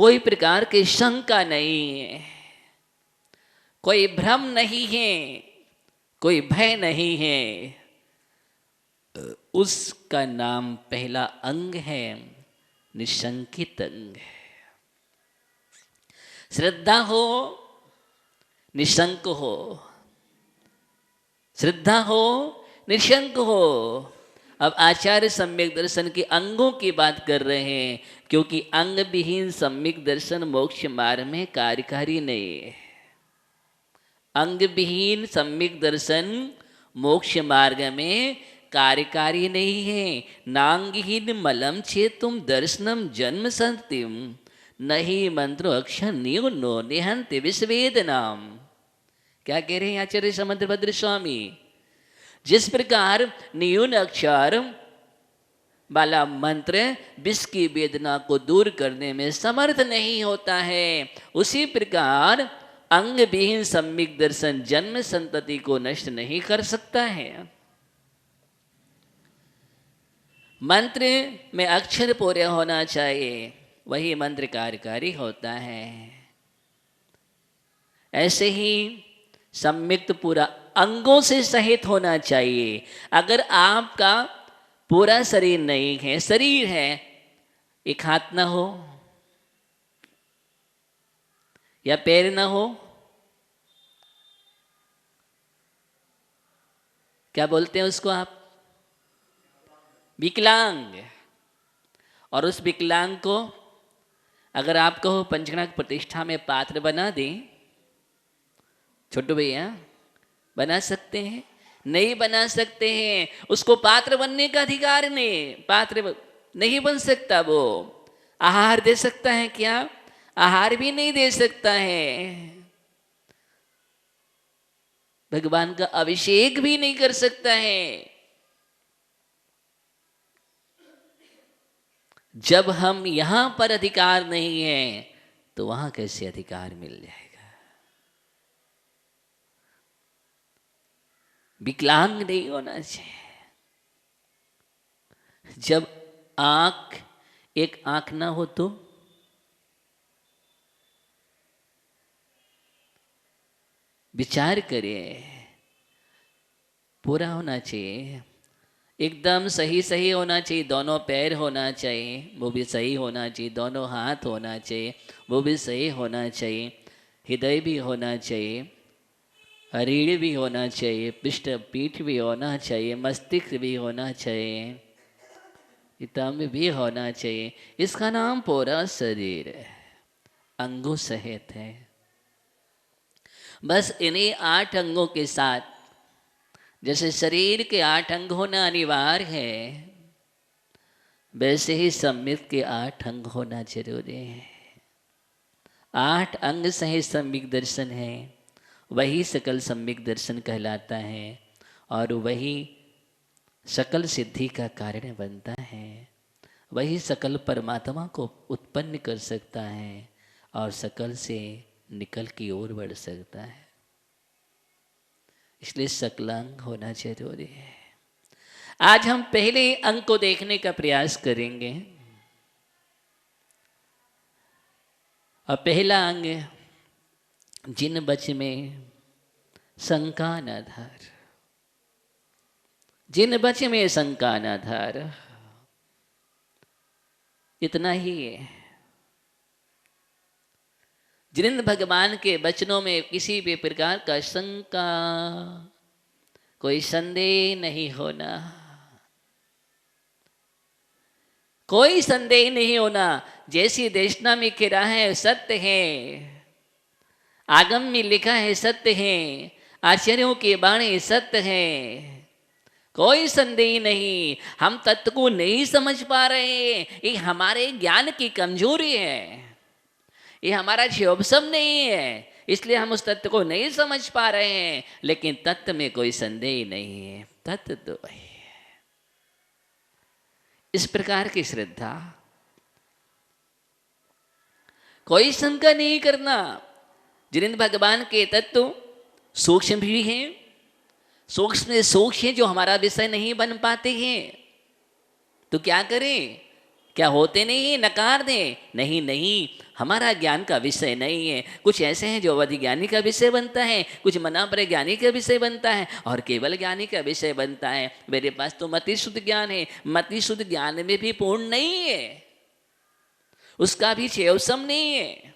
कोई प्रकार की शंका नहीं है, कोई भ्रम नहीं है, कोई भय नहीं है, उसका नाम पहला अंग है निशंकित अंग है। श्रद्धा हो, निशंक हो, श्रद्धा हो, निशंक हो। अब आचार्य सम्यक दर्शन के अंगों की बात कर रहे हैं, क्योंकि अंग विहीन सम्यक दर्शन मोक्ष मार्ग में कार्यकारी नहीं है। अंग विहीन सम्यक दर्शन मोक्ष मार्ग में कार्यकारी नहीं है। नांगहीन मलम छेतुम दर्शनम जन्म संतिम नहीं मंत्रो अक्षर न्यूनो निहंति विश्वेद नाम। क्या कह रहे हैं आचार्य समुद्रभद्र स्वामी? जिस प्रकार न्यून अक्षर वाला मंत्र विष की वेदना को दूर करने में समर्थ नहीं होता है, उसी प्रकार अंग विहीन सम्यक दर्शन जन्म संतति को नष्ट नहीं कर सकता है। मंत्र में अक्षर पूरे होना चाहिए, वही मंत्र कार्यकारी होता है। ऐसे ही सम्यक्त पूरा अंगों से सहित होना चाहिए। अगर आपका पूरा शरीर नहीं है, शरीर है, एक हाथ ना हो या पैर ना हो, क्या बोलते हैं उसको आप? विकलांग। और उस विकलांग को अगर आप कहो पंचगणक प्रतिष्ठा में पात्र बना दें, छोटू भैया बना सकते हैं? नहीं बना सकते हैं। उसको पात्र बनने का अधिकार नहीं, पात्र नहीं बन सकता। वो आहार दे सकता है क्या? आहार भी नहीं दे सकता है। भगवान का अभिषेक भी नहीं कर सकता है। जब हम यहां पर अधिकार नहीं है तो वहां कैसे अधिकार मिल जाएगा? विकलांग नहीं होना चाहिए। जब आंख, एक आंख ना हो तो विचार करिए, पूरा होना चाहिए, एकदम सही सही होना चाहिए। दोनों पैर होना चाहिए, वो भी सही होना चाहिए। दोनों हाथ होना चाहिए, वो भी सही होना चाहिए। हृदय भी होना चाहिए, रीढ़ भी होना चाहिए, पृष्ठ पीठ भी होना चाहिए, मस्तिष्क भी होना चाहिए, इतम भी होना चाहिए। इसका नाम पूरा शरीर है, अंगों सहित है। बस इन्हीं 8 अंगों के साथ, जैसे शरीर के 8 अंग होना अनिवार्य है, वैसे ही सम्यक के 8 अंग होना जरूरी है। 8 अंग सहित सम्यक दर्शन है, वही सकल सम्यक दर्शन कहलाता है, और वही सकल सिद्धि का कारण बनता है। वही सकल परमात्मा को उत्पन्न कर सकता है और सकल से निकल की ओर बढ़ सकता है। इसलिए सकलांग होना जरूरी है। आज हम पहले अंग को देखने का प्रयास करेंगे। और पहला अंग जिन बच में शंका न धर, जिन बच में शंका न धर, इतना ही है। जिन भगवान के वचनों में किसी भी प्रकार का शंका, कोई संदेह नहीं होना, कोई संदेह नहीं होना। जैसी देशना में कह रहा है सत्य है, आगम में लिखा है सत्य है, आचार्यों की वाणी सत्य है, कोई संदेह नहीं। हम तत्व को नहीं समझ पा रहे, ये हमारे ज्ञान की कमजोरी है, ये हमारा क्षोभसम नहीं है, इसलिए हम उस तत्व को नहीं समझ पा रहे हैं। लेकिन तत्व में कोई संदेह नहीं है, तत्व तो है। इस प्रकार की श्रद्धा, कोई शंका नहीं करना। जिन भगवान के तत्व सूक्ष्म भी हैं, सूक्ष्म से सूक्ष्म जो हमारा विषय नहीं बन पाते हैं, तो क्या करें? क्या होते नहीं, नकार दें? नहीं नहीं, हमारा ज्ञान का विषय नहीं है। कुछ ऐसे हैं जो अवधि ज्ञानी का विषय बनता है, कुछ मनापर ज्ञानी का विषय बनता है, और केवल ज्ञानी का विषय बनता है। मेरे पास तो मति शुद्ध ज्ञान है, मति शुद्ध ज्ञान में भी पूर्ण नहीं है, उसका भी चेवसम नहीं है।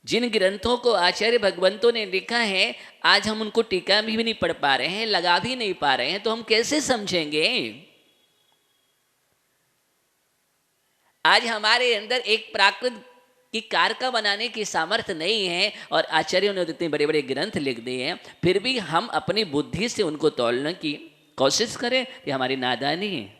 जिन ग्रंथों को आचार्य भगवंतों ने लिखा है, आज हम उनको टीका भी नहीं पढ़ पा रहे हैं, लगा भी नहीं पा रहे हैं, तो हम कैसे समझेंगे? आज हमारे अंदर एक प्राकृत की कारका बनाने की सामर्थ्य नहीं है, और आचार्यों ने इतने बड़े बड़े ग्रंथ लिख दिए हैं, फिर भी हम अपनी बुद्धि से उनको तोलने की कोशिश करें, ये हमारी नादानी है।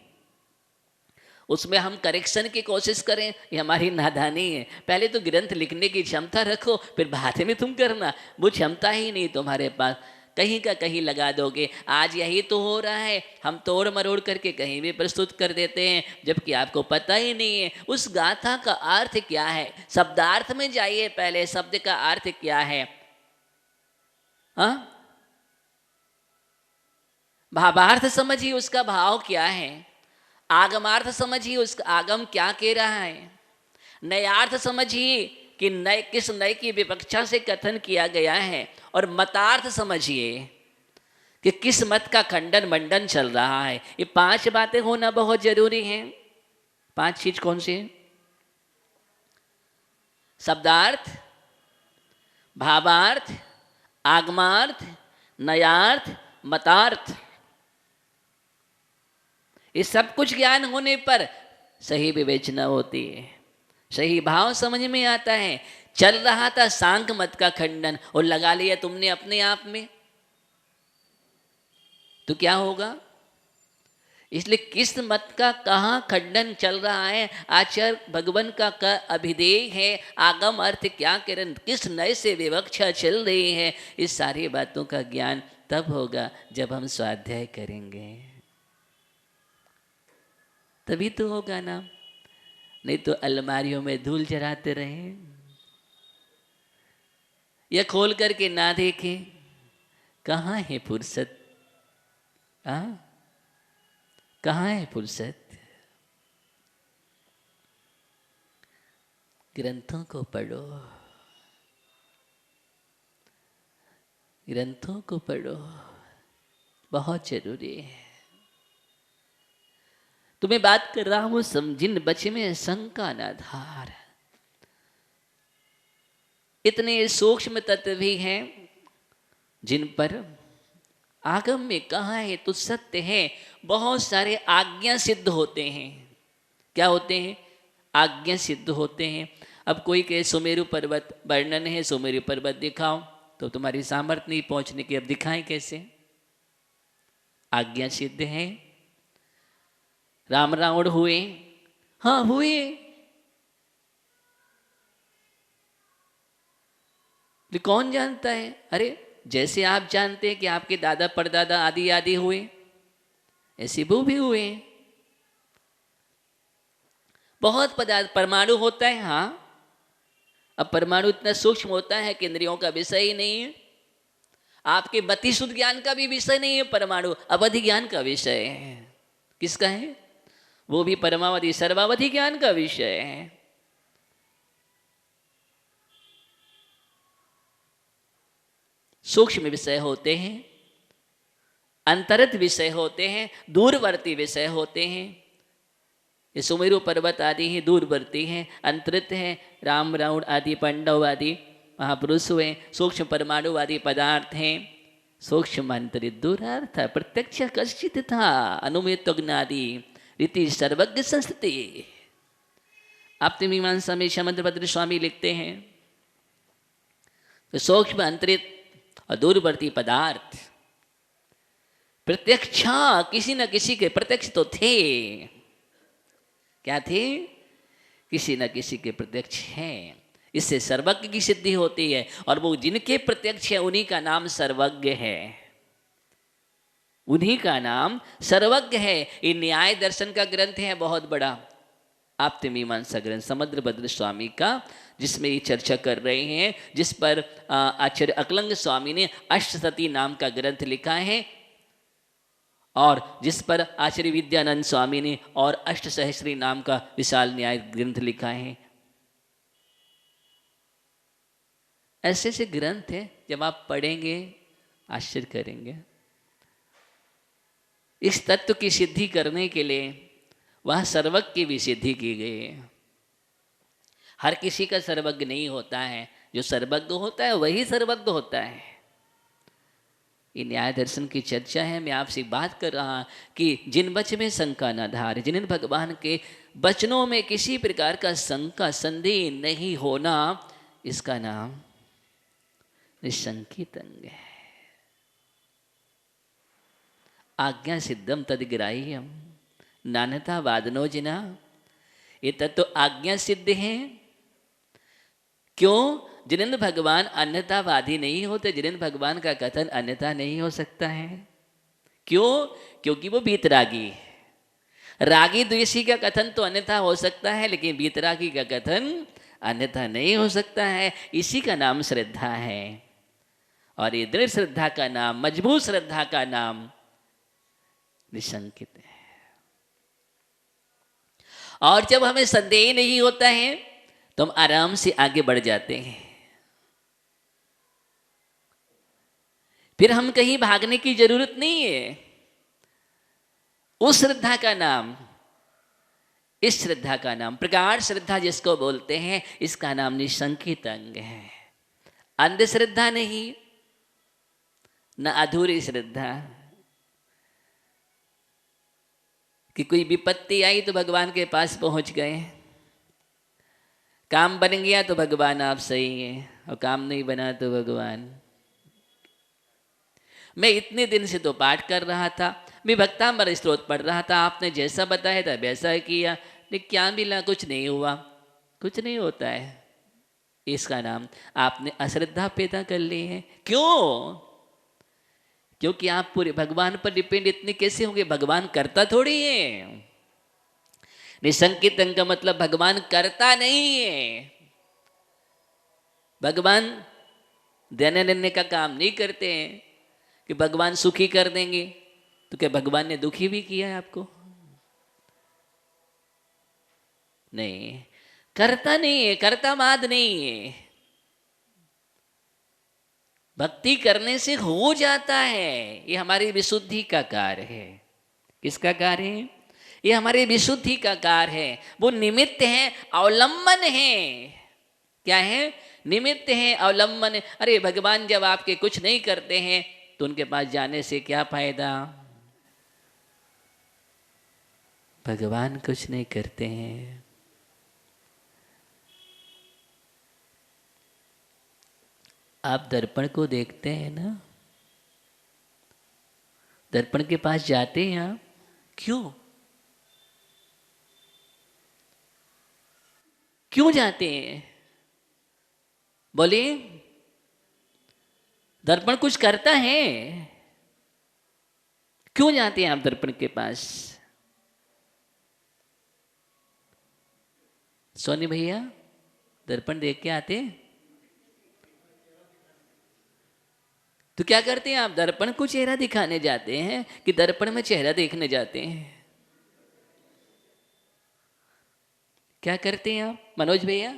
उसमें हम करेक्शन की कोशिश करें, ये हमारी नादानी है। पहले तो ग्रंथ लिखने की क्षमता रखो, फिर बाद में तुम करना। वो क्षमता ही नहीं तुम्हारे पास, कहीं का कहीं लगा दोगे। आज यही तो हो रहा है, हम तोड़ मरोड़ करके कहीं भी प्रस्तुत कर देते हैं, जबकि आपको पता ही नहीं है उस गाथा का अर्थ क्या है। शब्दार्थ में जाइए, पहले शब्द का अर्थ क्या है। हाँ, भावार्थ समझिए, उसका भाव क्या है। आगमार्थ समझिए, उसका आगम क्या कह रहा है। नयार्थ समझिए कि नय किस नय की विवक्षा से कथन किया गया है, और मतार्थ समझिए कि किस मत का खंडन मंडन चल रहा है। ये 5 बातें होना बहुत जरूरी है। 5 चीज कौन सी है? शब्दार्थ, भावार्थ, आगमार्थ, नयार्थ, मतार्थ। ये सब कुछ ज्ञान होने पर सही विवेचना होती है, सही भाव समझ में आता है। चल रहा था सांख्य मत का खंडन और लगा लिया तुमने अपने आप में, तो क्या होगा? इसलिए किस मत का कहाँ खंडन चल रहा है, आचार्य भगवान का अभिधेय है, आगम अर्थ क्या करें, किस नए से विवक्षा चल रही है, इस सारी बातों का ज्ञान तब होगा जब हम स्वाध्याय करेंगे, तभी तो होगा ना। नहीं तो अलमारियों में धूल जराते रहे या खोल करके ना देखे, कहाँ है फुर्सत? कहाँ है फुर्सत? ग्रंथों को पढ़ो, ग्रंथों को पढ़ो, बहुत जरूरी है। तुम्हें बात कर रहा हूं समझिन बच में शंका न धार। इतने सूक्ष्म तत्व भी हैं जिन पर आगम में कहा है तो सत्य है। बहुत सारे आज्ञा सिद्ध होते हैं। क्या होते हैं? आज्ञा सिद्ध होते हैं। अब कोई कहे सुमेरु पर्वत वर्णन है, सुमेरु पर्वत दिखाओ, तो तुम्हारी सामर्थ्य नहीं पहुंचने की, अब दिखाएं कैसे? आज्ञा सिद्ध है। राम रावण हुए, हाँ हुए, तो कौन जानता है? अरे जैसे आप जानते हैं कि आपके दादा परदादा आदि आदि हुए, ऐसे वो भी हुए। बहुत पदार्थ, परमाणु होता है, हाँ, अब परमाणु इतना सूक्ष्म होता है कि इंद्रियों का विषय ही नहीं है। आपके मति शुद्ध ज्ञान का भी विषय नहीं है परमाणु, अवधि ज्ञान का विषय है। किसका है? वो भी परमावधि सर्वावधि ज्ञान का विषय है। सूक्ष्म विषय होते हैं, अंतरत विषय होते हैं, दूरवर्ती विषय होते हैं। ये सुमेरु पर्वत आदि ही दूरवर्ती हैं, अंतरित हैं। राम रावण आदि पांडव आदि महापुरुष हुए, सूक्ष्म परमाणु आदि पदार्थ हैं। सूक्ष्म अंतरित दूरार्थ, प्रत्यक्ष कश्चित था, अनुमेय ज्ञादि रीति सर्वज्ञ संस्थिति। आप्तमीमांसा में शमंद्रभद्र स्वामी लिखते हैं तो सूक्ष्म अंतरित और दूरवर्ती पदार्थ प्रत्यक्ष किसी न किसी के प्रत्यक्ष तो थे। क्या थे? किसी न किसी के प्रत्यक्ष हैं। इससे सर्वज्ञ की सिद्धि होती है, और वो जिनके प्रत्यक्ष है उन्हीं का नाम सर्वज्ञ है, उन्हीं का नाम सर्वज्ञ है। ये न्याय दर्शन का ग्रंथ है बहुत बड़ा, आप्तमीमांसा ग्रंथ समुद्रभद्र स्वामी का, जिसमें ये चर्चा कर रहे हैं, जिस पर आचार्य अकलंग स्वामी ने अष्टसती नाम का ग्रंथ लिखा है, और जिस पर आचार्य विद्यानंद स्वामी ने और अष्टसहस्री नाम का विशाल न्याय ग्रंथ लिखा है। ऐसे ऐसे ग्रंथ हैं, जब आप पढ़ेंगे आश्चर्य करेंगे। इस तत्व की सिद्धि करने के लिए वह सर्वज्ञ की भी सिद्धि की गई है। हर किसी का सर्वज्ञ नहीं होता है, जो सर्वज्ञ होता है वही सर्वज्ञ होता है। ये न्याय दर्शन की चर्चा है। मैं आपसे बात कर रहा कि जिन वचन में शंका न धार, जिन भगवान के वचनों में किसी प्रकार का शंका संदेह नहीं होना, इसका नाम निशंकित अंग है। आज्ञा सिद्धम तदग्राह्यम नान्यथा वादनोजिना। ये तत्व तो आज्ञा सिद्ध है। क्यों? जिनेन्द्र भगवान अन्यतावादी नहीं होते, जिनेन्द्र भगवान का कथन अन्यथा नहीं हो सकता है। क्यों? क्योंकि वो बीतरागी है। रागी द्वेषी का कथन तो अन्यथा हो सकता है, लेकिन बीतरागी का कथन अन्यथा नहीं हो सकता है। इसी का नाम श्रद्धा है। और ये दृढ़ श्रद्धा का नाम, मजबूत श्रद्धा का नाम निशंकित है। और जब हमें संदेह नहीं होता है तो हम आराम से आगे बढ़ जाते हैं। फिर हम कहीं भागने की जरूरत नहीं है। उस श्रद्धा का नाम, इस श्रद्धा का नाम, प्रगाढ़ श्रद्धा जिसको बोलते हैं, इसका नाम निशंकित अंग है। अंधश्रद्धा नहीं, न अधूरी श्रद्धा कि कोई विपत्ति आई तो भगवान के पास पहुंच गए, काम बन गया तो भगवान आप सही हैं, और काम नहीं बना तो भगवान। मैं इतने दिन से तो पाठ कर रहा था, मैं भक्तामृत स्तोत्र पढ़ रहा था, आपने जैसा बताया था वैसा ही किया, लेकिन क्या मिला? कुछ नहीं हुआ। कुछ नहीं होता है। इसका नाम आपने अश्रद्धा पैदा कर ली है। क्यों? क्योंकि आप पूरे भगवान पर डिपेंड इतने कैसे होंगे? भगवान करता थोड़ी है। निशंकित अंग का मतलब भगवान करता नहीं है। भगवान देने लेने का काम नहीं करते हैं कि भगवान सुखी कर देंगे। तो क्या भगवान ने दुखी भी किया है आपको? नहीं, करता नहीं है, कर्तावाद नहीं है। भक्ति करने से हो जाता है। ये हमारी विशुद्धि का कार्य है। किसका कार्य है? ये हमारी विशुद्धि का कार्य है। वो निमित्त है, अवलंबन है। क्या है? निमित्त है, अवलंबन है। अरे भगवान जब आपके कुछ नहीं करते हैं तो उनके पास जाने से क्या फायदा? भगवान कुछ नहीं करते हैं। आप दर्पण को देखते हैं ना, दर्पण के पास जाते हैं आप, क्यों? क्यों जाते हैं? बोलिए। दर्पण कुछ करता है? क्यों जाते हैं आप दर्पण के पास? सोनी भैया, दर्पण देख के आते हैं? तो क्या करते हैं आप? दर्पण को चेहरा दिखाने जाते हैं कि दर्पण में चेहरा देखने जाते हैं? क्या करते हैं आप मनोज भैया?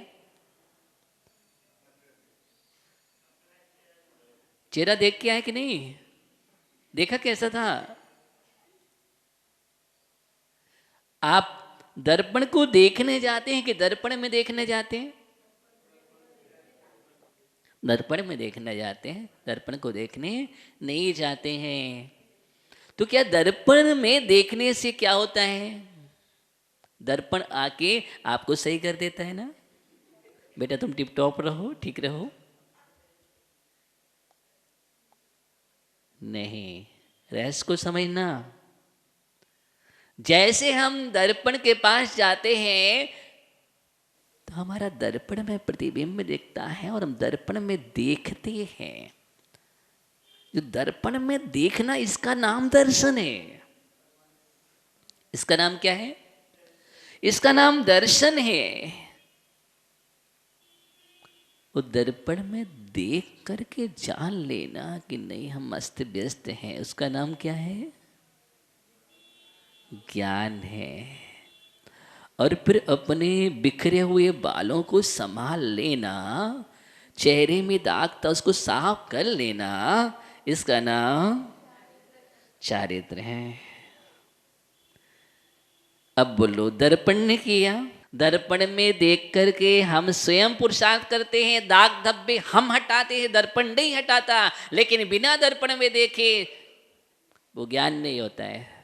चेहरा देख के आए कि नहीं? देखा कैसा था? आप दर्पण को देखने जाते हैं कि दर्पण में देखने जाते हैं? दर्पण में देखने जाते हैं, दर्पण को देखने नहीं जाते हैं। तो क्या दर्पण में देखने से क्या होता है? दर्पण आके आपको सही कर देता है ना, बेटा तुम टिप टॉप रहो, ठीक रहो? नहीं, रहस्य को समझना। जैसे हम दर्पण के पास जाते हैं तो हमारा दर्पण में प्रतिबिंब दिखता है और हम दर्पण में देखते हैं। जो दर्पण में देखना, इसका नाम दर्शन है। इसका नाम क्या है? इसका नाम दर्शन है। वो दर्पण में देख करके जान लेना कि नहीं हम अस्त व्यस्त हैं, उसका नाम क्या है? ज्ञान है। और फिर अपने बिखरे हुए बालों को संभाल लेना, चेहरे में दाग था उसको साफ कर लेना, इसका नाम चारित्र है। अब बोलो, दर्पण ने किया, दर्पण में देख करके हम स्वयं पुरुषार्थ करते हैं, दाग धब्बे हम हटाते हैं, दर्पण नहीं हटाता। लेकिन बिना दर्पण में देखे वो ज्ञान नहीं होता है।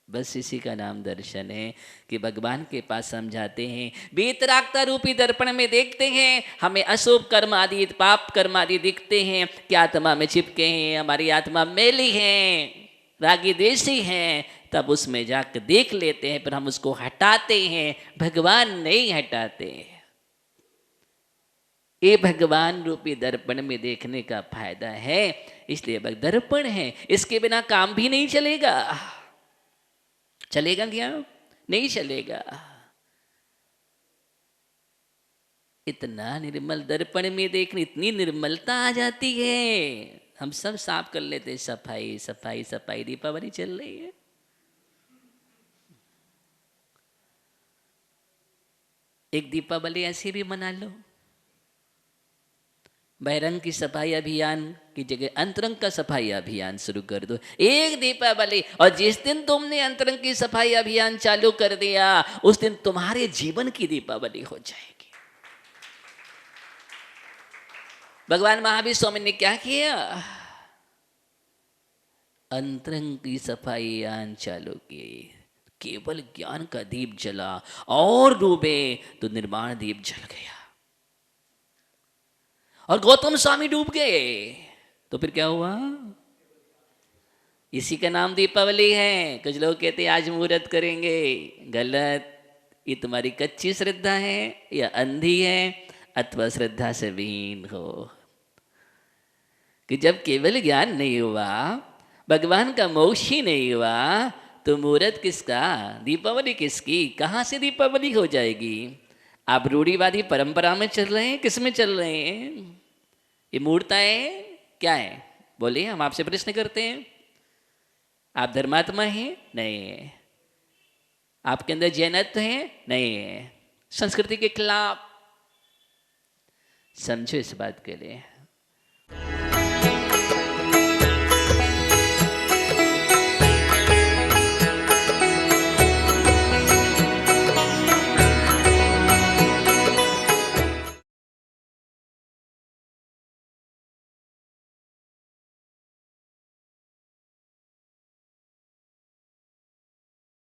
बस इसी का नाम दर्शन है कि भगवान के पास हम जाते हैं, वीतरागता रूपी दर्पण में देखते हैं, हमें अशुभ कर्म आदि पाप कर्म आदि दिखते हैं कि आत्मा में चिपके हैं, हमारी आत्मा मैली है, रागी देशी हैं। तब उसमें जाकर देख लेते हैं, पर हम उसको हटाते हैं, भगवान नहीं हटाते। ये भगवान रूपी दर्पण में देखने का फायदा है। इसलिए दर्पण है, इसके बिना काम भी नहीं चलेगा। चलेगा क्या? नहीं चलेगा। इतना निर्मल दर्पण में देखने, इतनी निर्मलता आ जाती है, हम सब साफ कर लेते, सफाई सफाई सफाई। दीपावली चल रही है, एक दीपावली ऐसी भी मना लो, बहिरंग की सफाई अभियान की जगह अंतरंग का सफाई अभियान शुरू कर दो, एक दीपावली। और जिस दिन तुमने अंतरंग की सफाई अभियान चालू कर दिया, उस दिन तुम्हारे जीवन की दीपावली हो जाएगी। भगवान महावीर स्वामी ने क्या किया? अंतरंग की सफाई अभियान चालू की, केवल ज्ञान का दीप जला, और डूबे तो निर्माण दीप जल गया। और गौतम स्वामी डूब गए, तो फिर क्या हुआ? इसी का नाम दीपावली है। कुछ लोग कहते हैं आज मुहूर्त करेंगे, गलत। ये तुम्हारी कच्ची श्रद्धा है या अंधी है, अथवा श्रद्धा से विहीन हो। कि जब केवल ज्ञान नहीं हुआ, भगवान का मोक्ष ही नहीं हुआ, तो मुहूर्त किसका, दीपावली किसकी, कहाँ से दीपावली हो जाएगी? आप रूढ़िवादी परंपरा में चल रहे हैं, किस में चल रहे हैं? ये मूर्ताएं क्या है? बोलिए, हम आपसे प्रश्न करते हैं। आप धर्मात्मा हैं? नहीं है। आपके अंदर जैनत्व है? नहीं है। संस्कृति के खिलाफ। समझो इस बात के लिए।